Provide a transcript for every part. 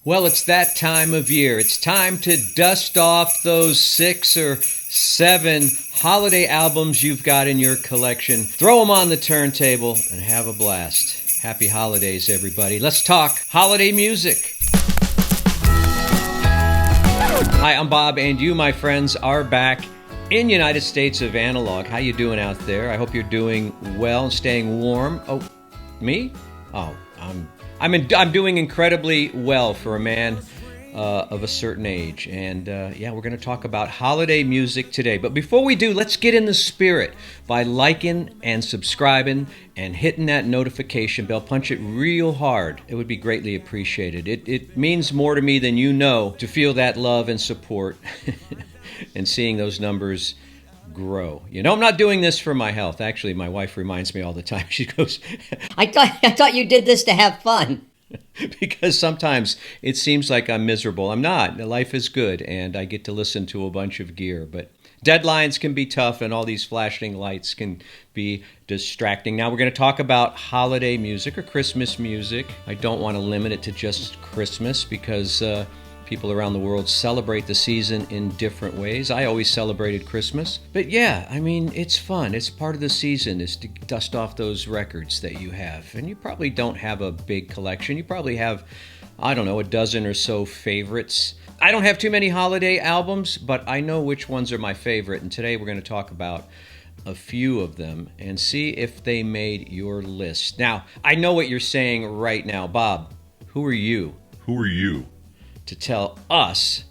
Well, it's that time of year. It's time to dust off those 6 or 7 holiday albums you've got in your collection. Throw them on the turntable and have a blast. Happy holidays, everybody. Let's talk holiday music. Hi, I'm Bob, and you, my friends, are back in United States of Analog. How you doing out there? I hope you're doing well and staying warm. Oh, me? Oh, I'm doing incredibly well for a man of a certain age. And we're going to talk about holiday music today. But before we do, let's get in the spirit by liking and subscribing and hitting that notification bell. Punch it real hard. It would be greatly appreciated. It means more to me than you know to feel that love and support and seeing those numbers grow. You know, I'm not doing this for my health. Actually, my wife reminds me all the time. She goes, I thought you did this to have fun. Because sometimes it seems like I'm miserable. I'm not. Life is good, and I get to listen to a bunch of gear. But deadlines can be tough, and all these flashing lights can be distracting. Now we're going to talk about holiday music or Christmas music. I don't want to limit it to just Christmas because people around the world celebrate the season in different ways. I always celebrated Christmas. But yeah, I mean, it's fun. It's part of the season is to dust off those records that you have. And you probably don't have a big collection. You probably have, I don't know, a dozen or so favorites. I don't have too many holiday albums, but I know which ones are my favorite. And today we're going to talk about a few of them and see if they made your list. Now, I know what you're saying right now. Bob, who are you? Who are you? To tell us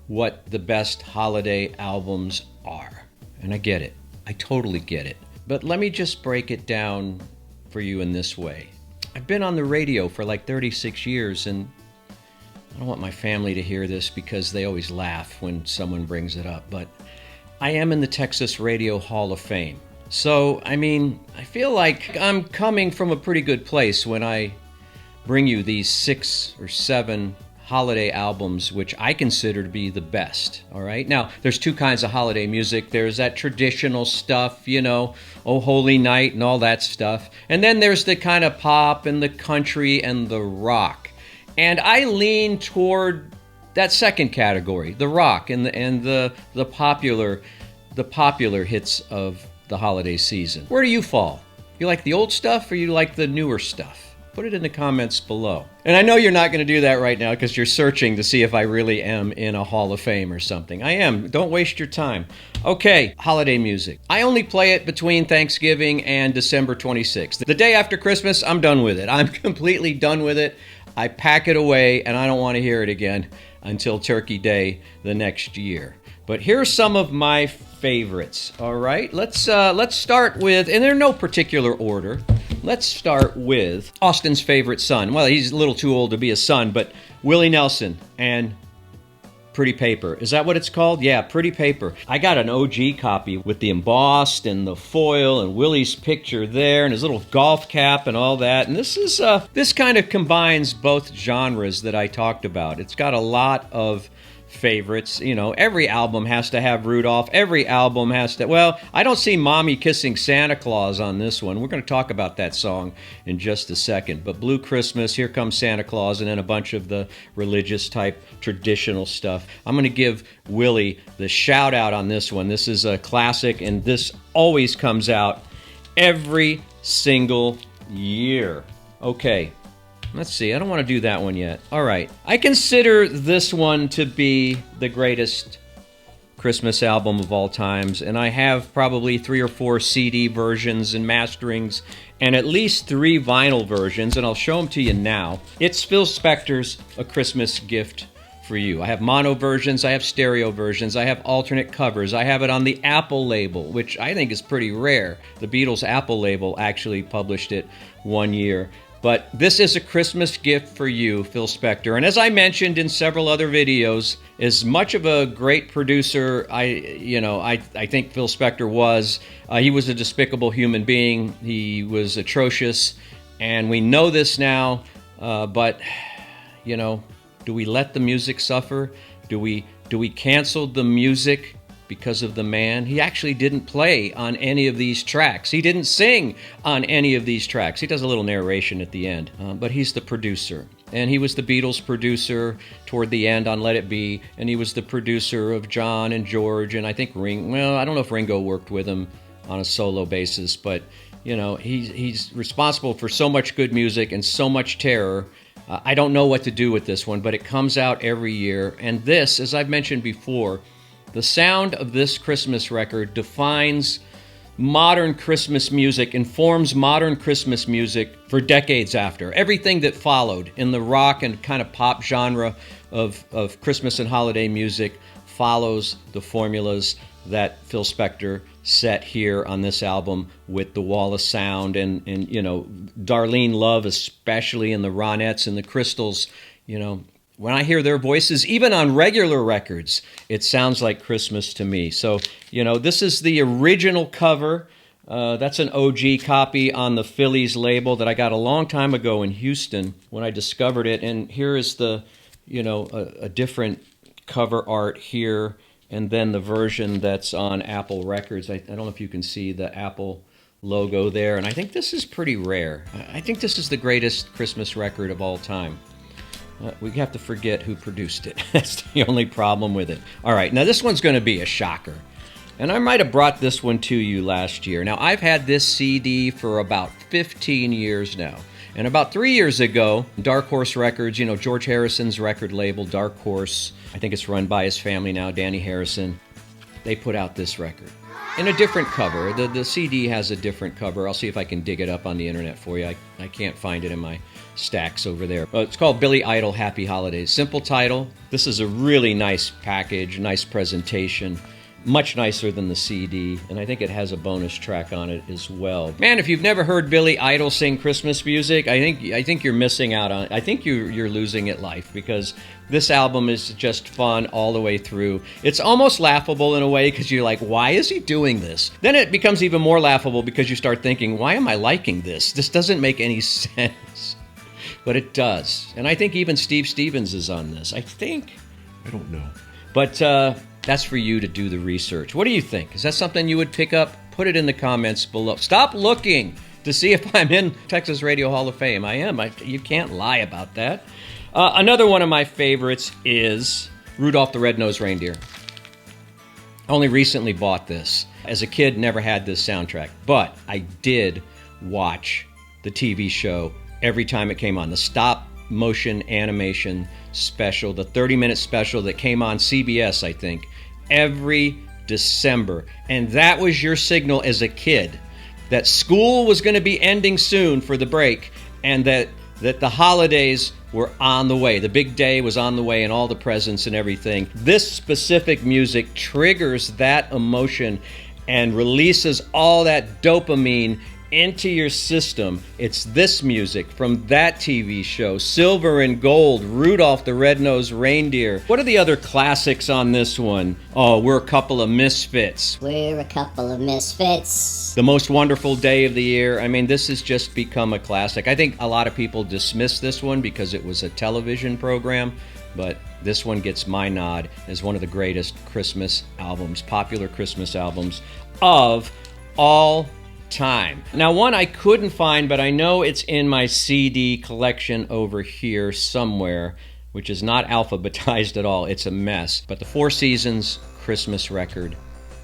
what the best holiday albums are. And I get it. I totally get it. But let me just break it down for you in this way. I've been on the radio for like 36 years, and I don't want my family to hear this because they always laugh when someone brings it up, but I am in the Texas Radio Hall of Fame. So, I mean, I feel like I'm coming from a pretty good place when I bring you these 6 or 7 holiday albums, which I consider to be the best, all right? Now, there's 2 kinds of holiday music. There's that traditional stuff, you know, Oh Holy Night and all that stuff. And then there's the kind of pop and the country and the rock. And I lean toward that second category, the rock and the popular hits of the holiday season. Where do you fall? You like the old stuff or you like the newer stuff? Put it in the comments below. And I know you're not going to do that right now because you're searching to see if I really am in a Hall of Fame or something. I am. Don't waste your time. Okay, holiday music. I only play it between Thanksgiving and December 26th. The day after Christmas, I'm done with it. I'm completely done with it. I pack it away and I don't want to hear it again until Turkey Day the next year. But here's some of my favorites, all right? Let's start with, and they're no particular order. Let's start with Austin's favorite son. Well, he's a little too old to be a son, but Willie Nelson and Pretty Paper. Is that what it's called? Yeah, Pretty Paper. I got an OG copy with the embossed and the foil and Willie's picture there and his little golf cap and all that. And this kind of combines both genres that I talked about. It's got a lot of favorites. You know, every album has to have Rudolph. Every album has to, well, I don't see Mommy Kissing Santa Claus on this one. We're going to talk about that song in just a second. But Blue Christmas, Here Comes Santa Claus, and then a bunch of the religious type traditional stuff. I'm going to give Willie the shout out on this one. This is a classic, and this always comes out every single year. Okay. Let's see, I don't want to do that one yet. All right. I consider this one to be the greatest Christmas album of all times, and I have probably 3 or 4 CD versions and masterings and at least 3 vinyl versions, and I'll show them to you now. It's Phil Spector's A Christmas Gift for You. I have mono versions, I have stereo versions, I have alternate covers, I have it on the Apple label, which I think is pretty rare. The Beatles' Apple label actually published it one year. But this is a Christmas gift for you, Phil Spector. And as I mentioned in several other videos, as much of a great producer I think Phil Spector was, he was a despicable human being. He was atrocious, and we know this now. But you know, do we let the music suffer? Do we cancel the music because of the man? He actually didn't play on any of these tracks. He didn't sing on any of these tracks. He does a little narration at the end, but he's the producer. And he was the Beatles producer toward the end on Let It Be, and he was the producer of John and George, and I think I don't know if Ringo worked with him on a solo basis, but he's responsible for so much good music and so much terror. I don't know what to do with this one, but it comes out every year, and this, as I've mentioned before, the sound of this Christmas record defines modern Christmas music, informs modern Christmas music for decades after. Everything that followed in the rock and kind of pop genre of Christmas and holiday music follows the formulas that Phil Spector set here on this album with the Wall of Sound and Darlene Love, especially, and the Ronettes and the Crystals. When I hear their voices, even on regular records, it sounds like Christmas to me. So, this is the original cover. That's an OG copy on the Phillies label that I got a long time ago in Houston when I discovered it. And here is the, a different cover art here, and then the version that's on Apple Records. I don't know if you can see the Apple logo there. And I think this is pretty rare. I think this is the greatest Christmas record of all time. We have to forget who produced it. That's the only problem with it. All right, now this one's going to be a shocker. And I might have brought this one to you last year. Now, I've had this CD for about 15 years now. And about 3 years ago, Dark Horse Records, George Harrison's record label, Dark Horse, I think it's run by his family now, Danny Harrison, they put out this record in a different cover. The CD has a different cover. I'll see if I can dig it up on the internet for you. I can't find it in my stacks over there. It's called Billy Idol Happy Holidays. Simple title. This is a really nice package, nice presentation, much nicer than the CD, and I think it has a bonus track on it as well. Man, if you've never heard Billy Idol sing Christmas music, I think you're missing out on it. I think you're losing at life, because this album is just fun all the way through. It's almost laughable in a way, because you're like, why is he doing this? Then it becomes even more laughable because you start thinking, why am I liking this? This doesn't make any sense. But it does. And I think even Steve Stevens is on this. I think. I don't know. But that's for you to do the research. What do you think? Is that something you would pick up? Put it in the comments below. Stop looking to see if I'm in Texas Radio Hall of Fame. I am. You can't lie about that. Another one of my favorites is Rudolph the Red-Nosed Reindeer. I only recently bought this. As a kid, never had this soundtrack. But I did watch the TV show every time it came on. The stop motion animation special, the 30-minute special that came on CBS, I think, every December. And that was your signal as a kid that school was going to be ending soon for the break, and that the holidays were on the way. The big day was on the way, and all the presents and everything. This specific music triggers that emotion and releases all that dopamine into your system. It's this music from that TV show, Silver and Gold, Rudolph the Red-Nosed Reindeer. What are the other classics on this one? Oh, We're a Couple of Misfits. We're a couple of misfits. The Most Wonderful Day of the Year. I mean, this has just become a classic. I think a lot of people dismiss this one because it was a television program, but this one gets my nod as one of the greatest Christmas albums, popular Christmas albums of all time. Now, one I couldn't find, but I know it's in my CD collection over here somewhere, which is not alphabetized at all. It's a mess. But the Four Seasons Christmas record,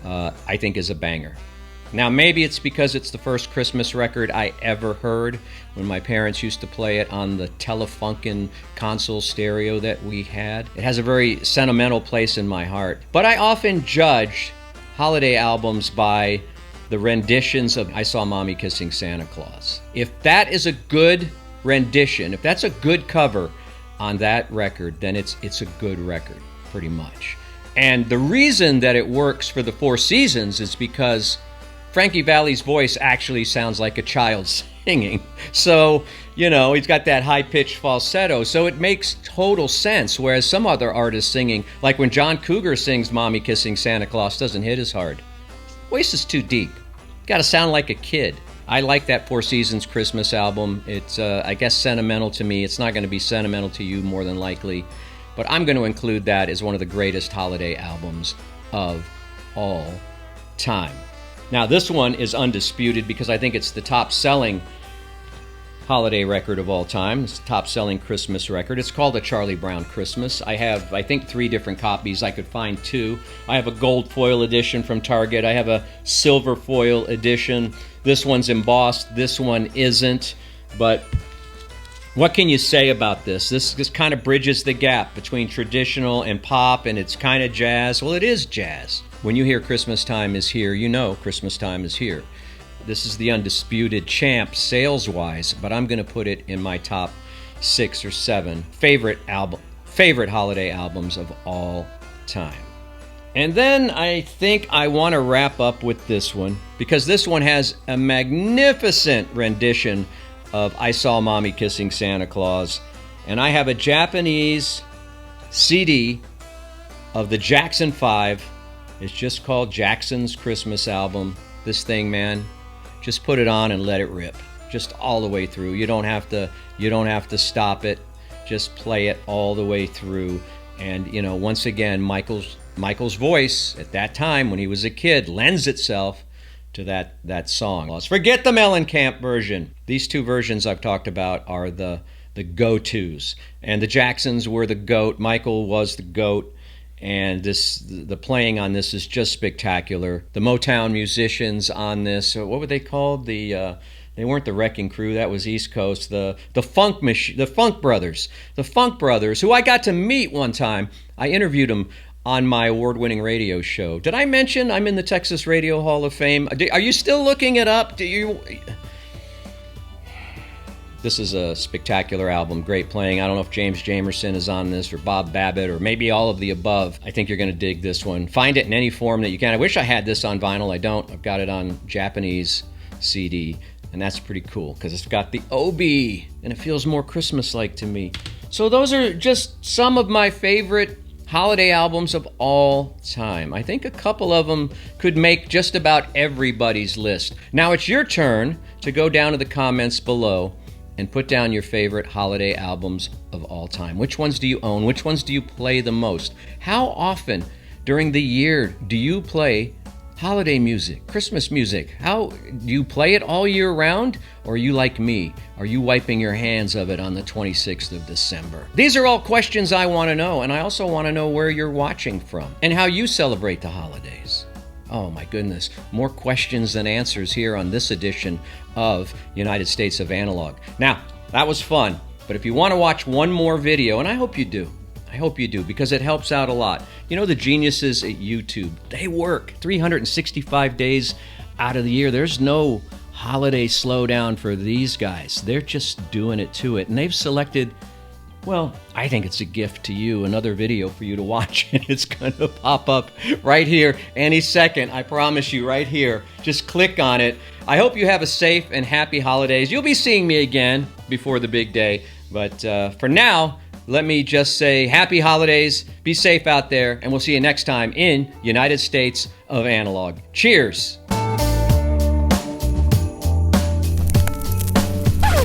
I think, is a banger. Now, maybe it's because it's the first Christmas record I ever heard when my parents used to play it on the Telefunken console stereo that we had. It has a very sentimental place in my heart. But I often judge holiday albums by the renditions of I Saw Mommy Kissing Santa Claus. If that is a good rendition, if that's a good cover on that record, then it's a good record, pretty much. And the reason that it works for the Four Seasons is because Frankie Valli's voice actually sounds like a child singing. So, he's got that high-pitched falsetto, so it makes total sense, whereas some other artists singing, like when John Cougar sings Mommy Kissing Santa Claus, doesn't hit as hard. Voice is too deep. Got to sound like a kid. I like that Four Seasons Christmas album. It's, I guess, sentimental to me. It's not going to be sentimental to you, more than likely. But I'm going to include that as one of the greatest holiday albums of all time. Now, this one is undisputed because I think it's the top-selling holiday record of all time. It's a top-selling Christmas record. It's called A Charlie Brown Christmas. I have, I think, 3 different copies. I could find 2. I have a gold foil edition from Target. I have a silver foil edition. This one's embossed. This one isn't. But what can you say about this? This kind of bridges the gap between traditional and pop, and it's kind of jazz. Well, it is jazz. When you hear Christmas Time Is Here, you know Christmas time is here. This is the undisputed champ sales-wise, but I'm going to put it in my top 6 or 7 favorite holiday albums of all time. And then I think I want to wrap up with this one, because this one has a magnificent rendition of I Saw Mommy Kissing Santa Claus, and I have a Japanese CD of the Jackson 5. It's just called Jackson's Christmas Album. This thing, man, just put it on and let it rip, just all the way through. You don't have to stop it. Just play it all the way through. And you know, once again, Michael's voice at that time when he was a kid lends itself to that song. Let's forget the Mellencamp version. These 2 versions I've talked about are the go-tos, and the Jacksons were the GOAT. Michael was the GOAT. And the playing on this is just spectacular. The Motown musicians on this, what were they called? They weren't the Wrecking Crew. That was East Coast. The Funk Brothers, who I got to meet one time. I interviewed them on my award-winning radio show. Did I mention I'm in the Texas Radio Hall of Fame? Are you still looking it up? This is a spectacular album, great playing. I don't know if James Jamerson is on this, or Bob Babbitt, or maybe all of the above. I think you're going to dig this one. Find it in any form that you can. I wish I had this on vinyl. I don't. I've got it on Japanese CD, and that's pretty cool because it's got the obi, and it feels more Christmas-like to me. So those are just some of my favorite holiday albums of all time. I think a couple of them could make just about everybody's list. Now it's your turn to go down to the comments below and put down your favorite holiday albums of all time. Which ones do you own? Which ones do you play the most? How often during the year do you play holiday music, Christmas music? How do you play it all year round? Or are you like me? Are you wiping your hands of it on the 26th of December? These are all questions I want to know, and I also want to know where you're watching from and how you celebrate the holidays. Oh my goodness, more questions than answers here on this edition of United States of Analog. Now, that was fun, but if you want to watch one more video, and I hope you do, because it helps out a lot. You know, the geniuses at YouTube, they work 365 days out of the year. There's no holiday slowdown for these guys. They're just doing it to it, and they've selected, well, I think it's a gift to you, another video for you to watch, and it's going to pop up right here any second, I promise you, right here. Just click on it. I hope you have a safe and happy holidays. You'll be seeing me again before the big day, but for now, let me just say happy holidays, be safe out there, and we'll see you next time in United States of Analog. Cheers!